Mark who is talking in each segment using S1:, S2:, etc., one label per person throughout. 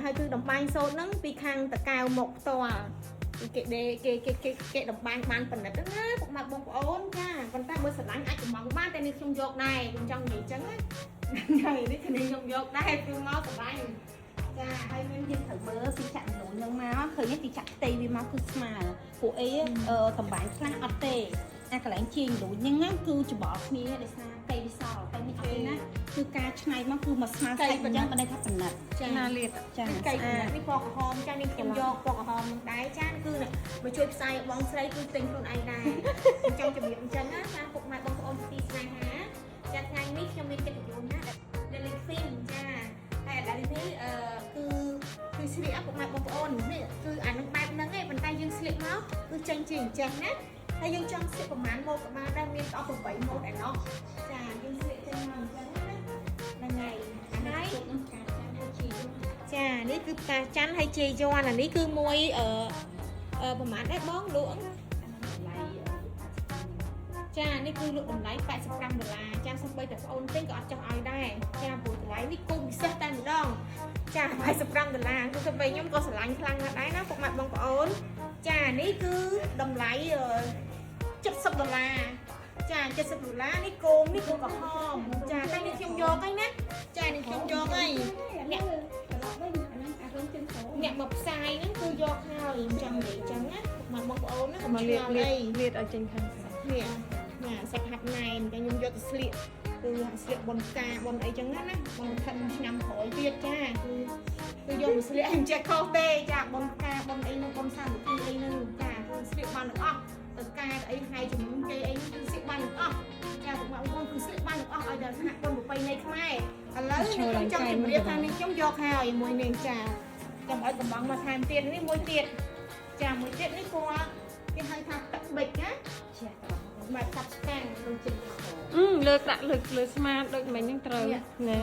S1: ហើយគឺតំបាញ់សូត្រហ្នឹងពីខាងតកៅមកផ្ទាល់គេតំបាញ់បានប៉ុណ្ណិតណាពុកម៉ែបងប្អូនចាប៉ុន្តែបើស្រឡាញ់អាចកំងបានតែនេះខ្ញុំយកដែរខ្ញុំចង់និយាយចឹងណាហើយនេះគ្នាខ្ញុំយកដែរគឺមកស្រឡាញ់ចាហើយមានយើងត្រូវមើលទីចាក់លូនហ្នឹងមកឃើញទីចាក់ផ្ទៃវាមកគឺស្មើពួកអីតំបាញ់ខ្លះអត់ទេអាកន្លែងជាងលូនហ្នឹងគឺច្បល់គ្នាដោយសារកៃវិសលតែនេះអត់ទេណាគឺការឆ្នៃមកគឺមកស្មើសាច់អញ្ចឹងបើន័យថាប៉ុណ្ណិតចាលាតចាកៃនេះពណ៌ក្រហមចានេះខ្ញុំយកពណ៌ក្រហមនឹងដែរចាគឺមកជួយផ្សាយបងស្រីគឺទិញខ្លួនឯងដែរខ្ញុំចង់ជំរាបអញ្ចឹងណាចាពុកម៉ែបងប្អូនទីស្នេហាចាថ្ងៃនេះខ្ញុំមានកិត្តិយសណាដែលលេខហ្វីមចាតែឥឡូវនេះគឺស្លៀកពុកម៉ែបងប្អូននេះគឺអានឹងបែបហ្នឹងឯងប៉ុន្តែយើងស្លៀកមកគឺចេញជាអញ្ចឹងណាហើយយើងចង់ស្លៀកប្រហែលម៉ូតក៏បានដែរមានដល់8ម៉ូតឯណោះចាយើងស្លៀកចេញមកអញ្ចឹងណាហ្នឹងហើយហើយចានេះគឺផ្កាច័ន្ទហើយជ័យយ័នអានេះគឺមួយប្រហែលដែរបងលក់ចានេះគឺលក់តម្លៃ$85ចាសូម្បីតែប្អូនទិញក៏អត់ចោះឲ្យដែរចាព្រោះតម្លៃនេះគូពិសេសតែម្ដងចា$85គឺទៅវិញខ្ញុំក៏ស្រឡាញ់ខ្លាំងណាស់ដែរណាពុកម៉ែបងប្អូនចានេះគឺតម្លៃ$70ចា$70នេះគោមនេះគោក្រហមចាតែនេះខ្ញុំយកហើយណាចានេះខ្ញុំយកហើយអ្នកមកផ្សាយហ្នឹងគឺយកហើយចង់និយាយចឹងណាមកបងប្អូនណាកុំឆ្ងល់អីលាតឲ្យចេញខាងនេះណាសាច់ហាត់ណែនតែខ្ញុំយកទៅស្លៀកគឺស្លៀកបនកាបនអីចឹងណាបងខិនឆ្នាំក្រោយទៀតចាគឺយកទៅស្លៀកអញ្ចេះខុសទេចាបនកាបនអីនោះបនសាមគ្គីអីនោះចាស្លៀកបានទាំងអស់ទៅការអីថ្ងៃជំនុំគេអីគឺស្លៀកបានទាំងអស់ចាបងប្អូនគឺស្លៀកបានទាំងអស់ឲ្យដល់ថ្នាក់បុណ្យប្រពៃណីខ្មែរឥឡូវខ្ញុំចង់ជម្រាបថានេះខ្ញុំយកហើយមួយនេះចាចាំឲ្យកំងមកថែមទៀតនេះមួយទៀតចាមួយទៀតនេះគាត់គេហៅថាទឹកប៊ិចណាចាបែបកាប់ស្កាំងដូចជិះ
S2: លើកដាក់លើស្មាដូចមិញហ្នឹងត្រូវហ្នឹង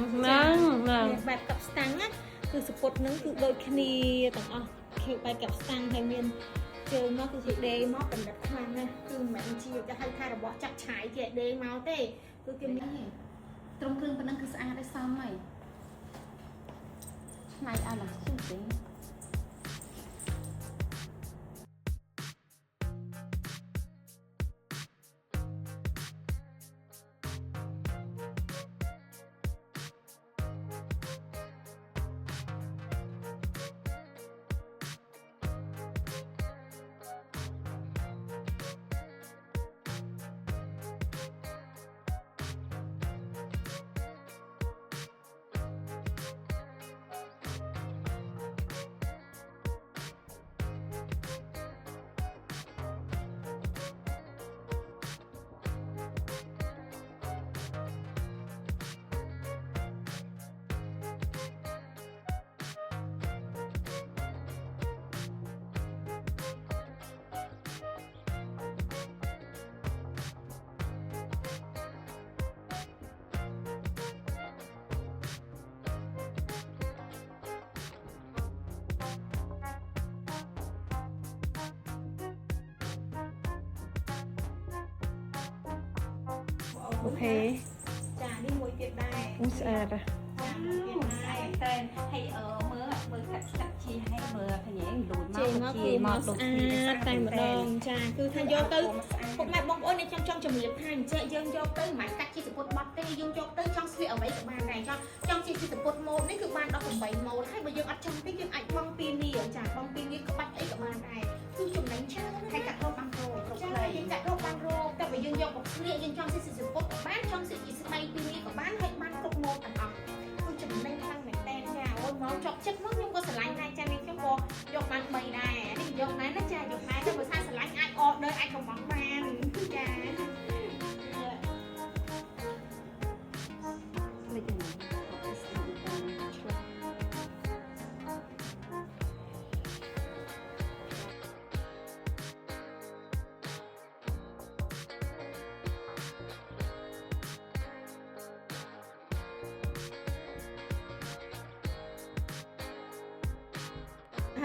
S1: បែបកាប់ស្តាំងណាគឺសពុតហ្នឹងគឺដូចគ្នាទាំងអស់គឺបែបកាប់ស្តាំងហើយមានជើងមកគឺដេមកបណ្ឌិតខ្លាំងណាស់គឺមិនមែនជាគេហៅថារបស់ចាក់ឆាយគេដេមកទេគឺគេមានត្រង់គ្រឿងប៉ុណ្ណឹងគឺស្អាតហើយសមហើយឆ្នៃឲ្យឡើងជិះទេ
S2: អូខេ
S1: ចានេះមួយទៀតដែរ
S2: ស្អាត
S1: ចាទៀតដែរតែឲ្យមើលកាត់ជាឲ្យមើលឃើញលូនមកជាមកដូចគ្នាតែម្ដងចាគឺថាយកទៅពុកម៉ែបងប្អូននេះចង់ជំរាបថាអញ្ចឹងយើងយកទៅមិនកាត់ជាសពុតបាត់ទេយើងយកទៅចង់ស្លៀកអ្វីក៏បានដែរចង់ជាសពុតម៉ូតនេះគឺបាន18ម៉ូតហើយបើយើងអត់ចង់ទេយើងអាចបង់ពីនេះចាបង់ពីនេះក្បាច់អីក៏បានដែរគឺចំណេញច្រើនហើយកាត់រោបបានរោចាយើងកាត់រោបបានរោតែបើយើងយកមកស្លៀកយើងចង់ជាសពុតក៏បានចង់ស្លៀកជាស្បៃពីនេះក៏បានហើយបានគ្រប់ម៉ូតទាំងអស់គឺចំណេញខ្លាំងមែនតើចាអូនមកចប់ចិត្តមកខ្ញុំក៏ស្រឡាញ់ដែរចានេះខ្ញុំក៏យកបាន3ដែរនេះយកដែរណាចាយកដែរតែបើថាស្រឡាញ់អាចអត់អាចកំងបានចា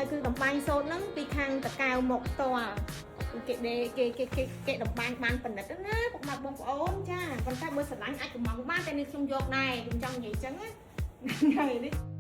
S1: ហើយគឺតំបាញ់សូត្រហ្នឹងពីខាងតកៅមកផ្ទាល់គេតំបាញ់បានប៉ុណ្ណិតណាពុកម៉ែបងប្អូនចាប៉ុន្តែបើស្រឡាញ់អាចកំងបានតែនេះខ្ញុំយកដែរខ្ញុំចង់និយាយចឹងណាហើយនេះ